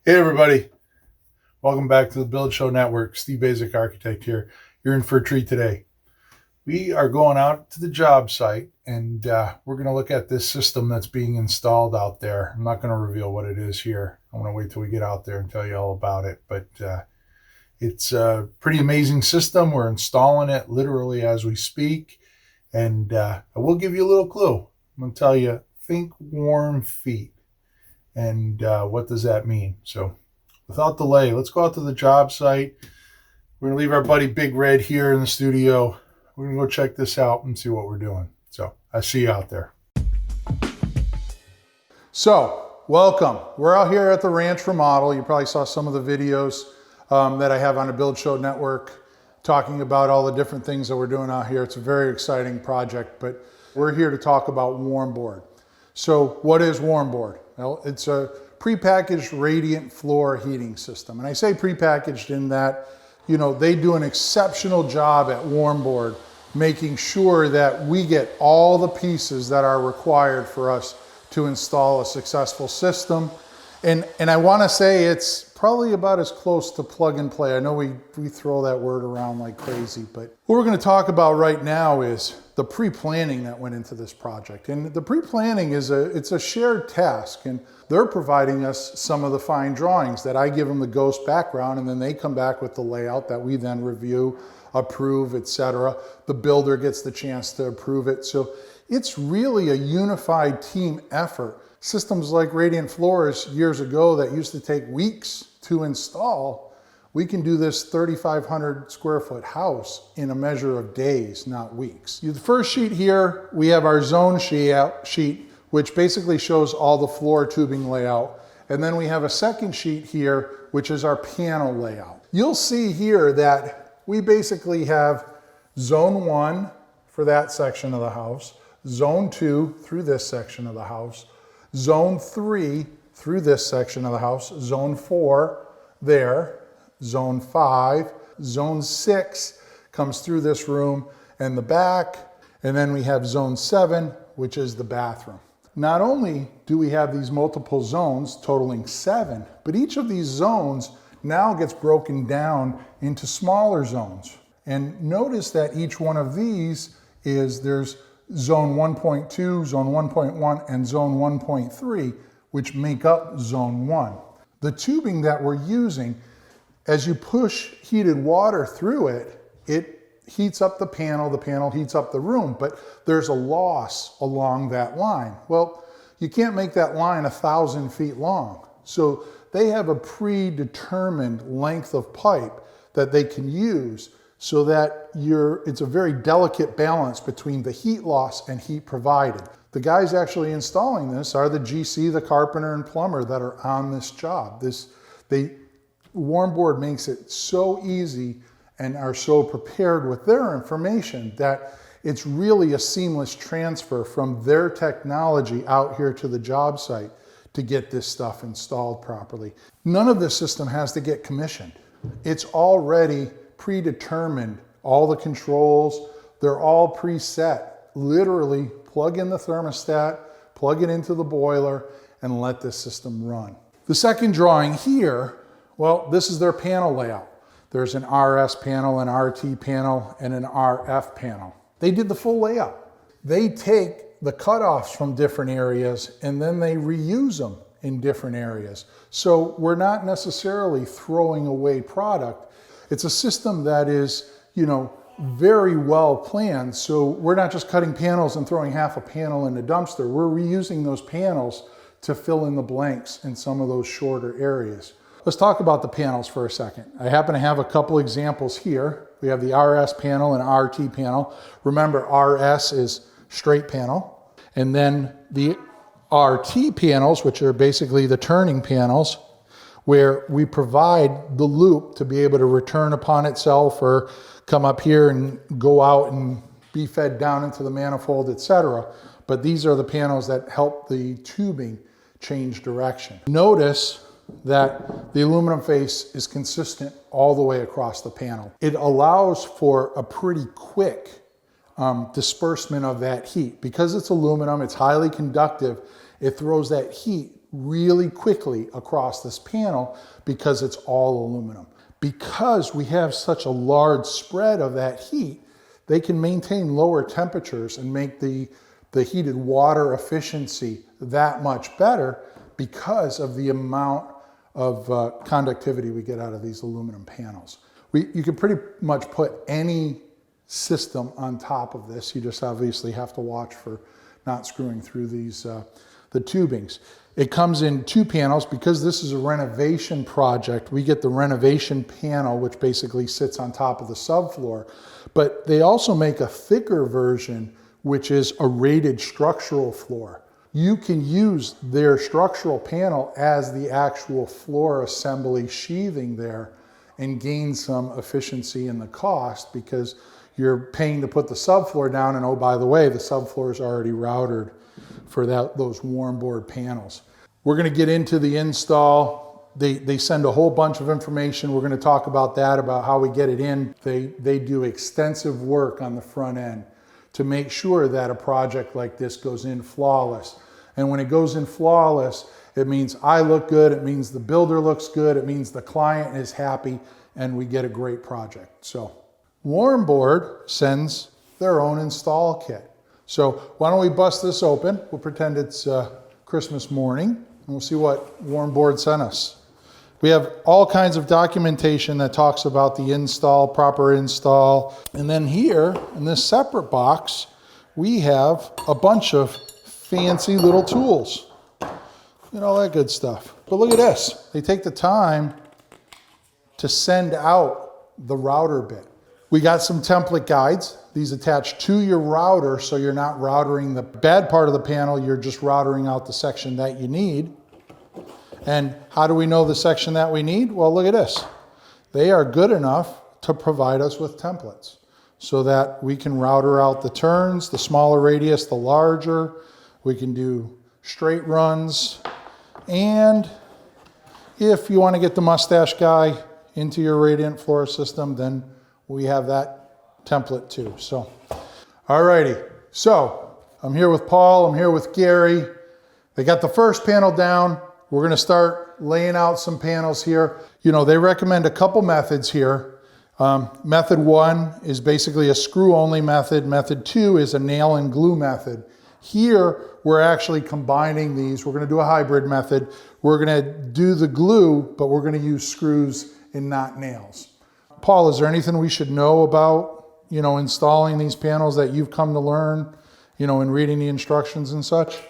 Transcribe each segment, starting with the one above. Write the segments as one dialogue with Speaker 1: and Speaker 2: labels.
Speaker 1: Hey everybody, welcome back to the Build Show Network. Steve Basic Architect here. You're in for a treat today. We are going out to the job site and we're going to look at this system that's being installed out there. I'm not going to reveal what it is here. I want to wait till we get out there and tell you all about it. But it's a pretty amazing system. We're installing it literally as we speak. And I will give you a little clue. I'm going to tell you, think warm feet. And what does that mean? So without delay, let's go out to the job site. We're going to leave our buddy Big Red here in the studio. We're going to go check this out and see what we're doing. So I see you out there. So welcome. We're out here at the Ranch Remodel. You probably saw some of the videos that I have on the Build Show Network talking about all the different things that we're doing out here. It's a very exciting project, but we're here to talk about WarmBoard. So what is WarmBoard? Well, it's a prepackaged radiant floor heating system. And I say prepackaged in that, you know, they do an exceptional job at WarmBoard, making sure that we get all the pieces that are required for us to install a successful system. And I want to say it's probably about as close to plug and play. I know we throw that word around like crazy, but what we're going to talk about right now is the pre-planning that went into this project. And the pre-planning is it's a shared task, and they're providing us some of the fine drawings that I give them the ghost background, and then they come back with the layout that we then review, approve, etc. The builder gets the chance to approve it. So it's really a unified team effort. Systems like Radiant Floors years ago that used to take weeks to install, we can do this 3,500 square foot house in a measure of days, not weeks. The first sheet here, we have our zone sheet, which basically shows all the floor tubing layout. And then we have a second sheet here, which is our panel layout. You'll see here that we basically have zone 1 for that section of the house, zone 2 through this section of the house, zone 3 through this section of the house, zone 4 there, zone 5, zone 6 comes through this room and the back, and then we have zone 7, which is the bathroom. Not only do we have these multiple zones totaling 7, but each of these zones now gets broken down into smaller zones. And notice that each one of these there's zone 1.2, zone 1.1, and zone 1.3, which make up zone 1. The tubing that we're using, as you push heated water through it, it heats up the panel heats up the room, but there's a loss along that line. Well, you can't make that line 1,000 feet long. So they have a predetermined length of pipe that they can use so that it's a very delicate balance between the heat loss and heat provided. The guys actually installing this are the GC, the carpenter and plumber that are on this job. WarmBoard makes it so easy and are so prepared with their information that it's really a seamless transfer from their technology out here to the job site to get this stuff installed properly. None of this system has to get commissioned. It's already predetermined. All the controls, they're all preset. Literally plug in the thermostat, plug it into the boiler, and let this system run. The second drawing here, well, this is their panel layout. There's an RS panel, an RT panel, and an RF panel. They did the full layout. They take the cutoffs from different areas and then they reuse them in different areas. So we're not necessarily throwing away product. It's a system that is, you know, very well planned. So we're not just cutting panels and throwing half a panel in the dumpster. We're reusing those panels to fill in the blanks in some of those shorter areas. Let's talk about the panels for a second. I happen to have a couple examples here. We have the RS panel and RT panel. Remember, RS is straight panel. And then the RT panels, which are basically the turning panels, where we provide the loop to be able to return upon itself or come up here and go out and be fed down into the manifold, etc. But these are the panels that help the tubing change direction. Notice that the aluminum face is consistent all the way across the panel. It allows for a pretty quick disbursement of that heat. Because it's aluminum, it's highly conductive, it throws that heat really quickly across this panel because it's all aluminum. Because we have such a large spread of that heat, they can maintain lower temperatures and make the heated water efficiency that much better because of the amount of conductivity we get out of these aluminum panels. You can pretty much put any system on top of this. You just obviously have to watch for not screwing through these the tubings. It comes in 2 panels. Because this is a renovation project, we get the renovation panel, which basically sits on top of the subfloor. But they also make a thicker version, which is a rated structural floor. You can use their structural panel as the actual floor assembly sheathing there and gain some efficiency in the cost because you're paying to put the subfloor down, and oh, by the way, the subfloor is already routed for those warm board panels. We're gonna get into the install. They send a whole bunch of information. We're gonna talk about that, about how we get it in. They do extensive work on the front end to make sure that a project like this goes in flawless. And when it goes in flawless, it means I look good, it means the builder looks good, it means the client is happy, and we get a great project. So Warm Board sends their own install kit. So why don't we bust this open? We'll pretend it's Christmas morning, and we'll see what Warm Board sent us. We have all kinds of documentation that talks about the install, proper install. And then here, in this separate box, we have a bunch of fancy little tools and all that good stuff. But look at this. They take the time to send out the router bit. We got some template guides. These attach to your router, so you're not routering the bad part of the panel, you're just routering out the section that you need. And how do we know the section that we need? Well, look at this. They are good enough to provide us with templates so that we can router out the turns, the smaller radius, the larger. We can do straight runs. And if you want to get the mustache guy into your radiant floor system, then we have that template too. So, alrighty. So, I'm here with Paul, I'm here with Gary. They got the first panel down. We're gonna start laying out some panels here. You know, they recommend a couple methods here. Method 1 is basically a screw-only method. Method 2 is a nail and glue method. Here, we're actually combining these. We're gonna do a hybrid method. We're gonna do the glue, but we're gonna use screws and not nails. Paul, is there anything we should know about, you know, installing these panels that you've come to learn, you know, in reading the instructions and such?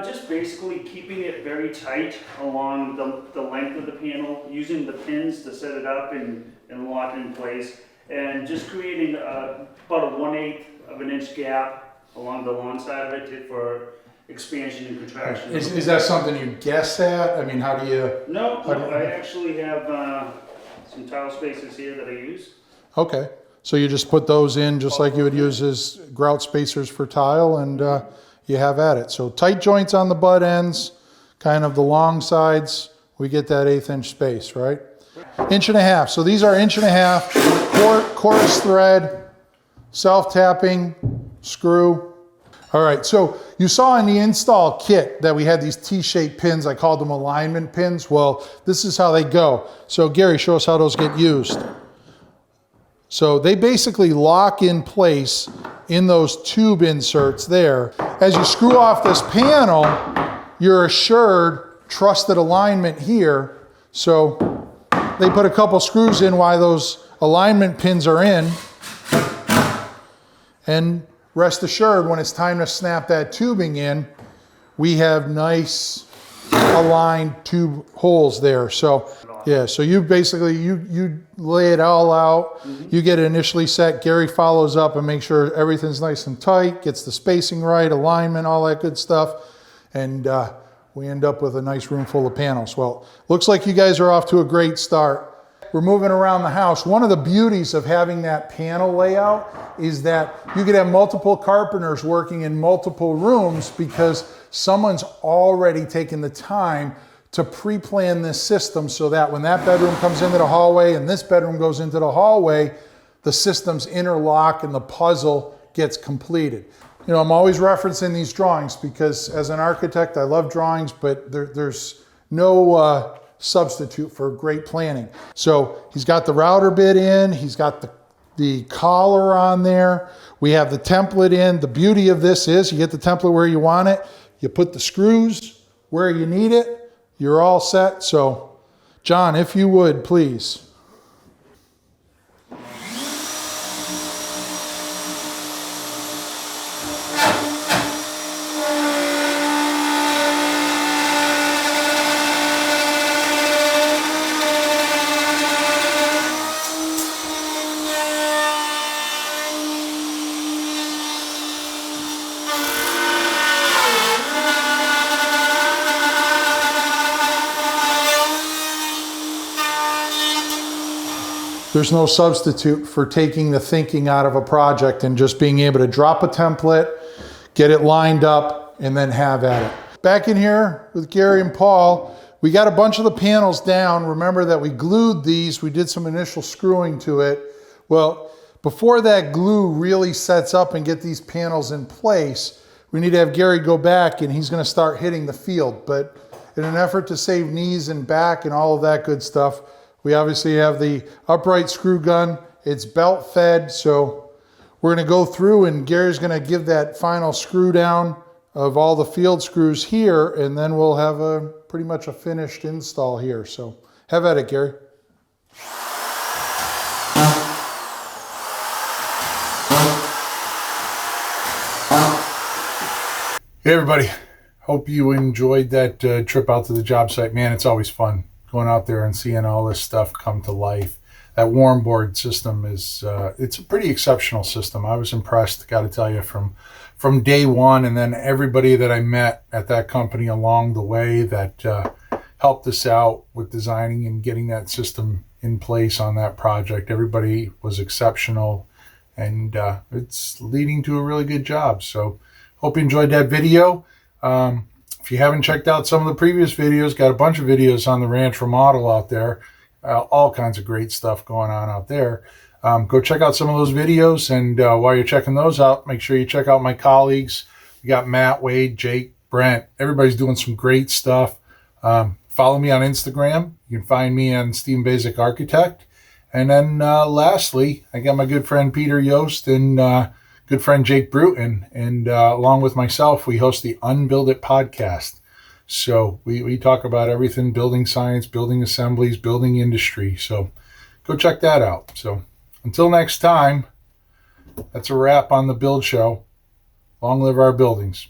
Speaker 2: Just basically keeping it very tight along the length of the panel, using the pins to set it up and lock it in place, and just creating about a 1/8 of an inch gap along the long side of it for expansion and contraction.
Speaker 1: Is that something you guess at? I mean, how do you?
Speaker 2: No, I actually have some tile spacers here that I use.
Speaker 1: Okay, so you just put those in just like you would use as grout spacers for tile, and you have at it. So tight joints on the butt ends, kind of the long sides, we get that 1/8 inch space, right? 1.5 inches. So these are 1.5 inches, coarse thread, self-tapping, screw. All right, so you saw in the install kit that we had these T-shaped pins. I called them alignment pins. Well, this is how they go. So Gary, show us how those get used. So they basically lock in place in those tube inserts there. As you screw off this panel, you're assured trusted alignment here. So they put a couple screws in while those alignment pins are in. And rest assured, when it's time to snap that tubing in, we have nice aligned tube holes there. So yeah, so you basically, you lay it all out, you get it initially set, Gary follows up and makes sure everything's nice and tight, gets the spacing right, alignment, all that good stuff, and we end up with a nice room full of panels. Well, looks like you guys are off to a great start. We're moving around the house. One of the beauties of having that panel layout is that you could have multiple carpenters working in multiple rooms because someone's already taken the time to pre-plan this system so that when that bedroom comes into the hallway and this bedroom goes into the hallway, the systems interlock and the puzzle gets completed. you know, I'm always referencing these drawings because as an architect, I love drawings, but there's no substitute for great planning. So he's got the router bit in, he's got the collar on there. We have the template in. The beauty of this is you get the template where you want it. You put the screws where you need it. You're all set. So John, if you would, please. There's no substitute for taking the thinking out of a project and just being able to drop a template, get it lined up, and then have at it. Back in here with Gary and Paul, we got a bunch of the panels down. Remember that we glued these. We did some initial screwing to it. Well, before that glue really sets up and get these panels in place, we need to have Gary go back and he's going to start hitting the field. But in an effort to save knees and back and all of that good stuff, we obviously have the upright screw gun. It's belt fed, so we're going to go through and Gary's going to give that final screw down of all the field screws here, and then we'll have pretty much a finished install here. So have at it, Gary. Hey everybody, hope you enjoyed that trip out to the job site. Man, it's always fun going out there and seeing all this stuff come to life. That warm board system is, it's a pretty exceptional system. I was impressed, got to tell you, from day one, and then everybody that I met at that company along the way that helped us out with designing and getting that system in place on that project. Everybody was exceptional, and it's leading to a really good job. So hope you enjoyed that video. If you haven't checked out some of the previous videos, got a bunch of videos on the Ranch Remodel out there. All kinds of great stuff going on out there. Go check out some of those videos, and while you're checking those out, make sure you check out my colleagues. We got Matt, Wade, Jake, Brent. Everybody's doing some great stuff. Follow me on Instagram. You can find me on Steven Basic Architect. And then lastly, I got my good friend Peter Yost and good friend Jake Bruton, and along with myself, we host the Unbuild It podcast. So we talk about everything building science, building assemblies, building industry. So go check that out. So until next time, that's a wrap on the Build Show. Long live our buildings.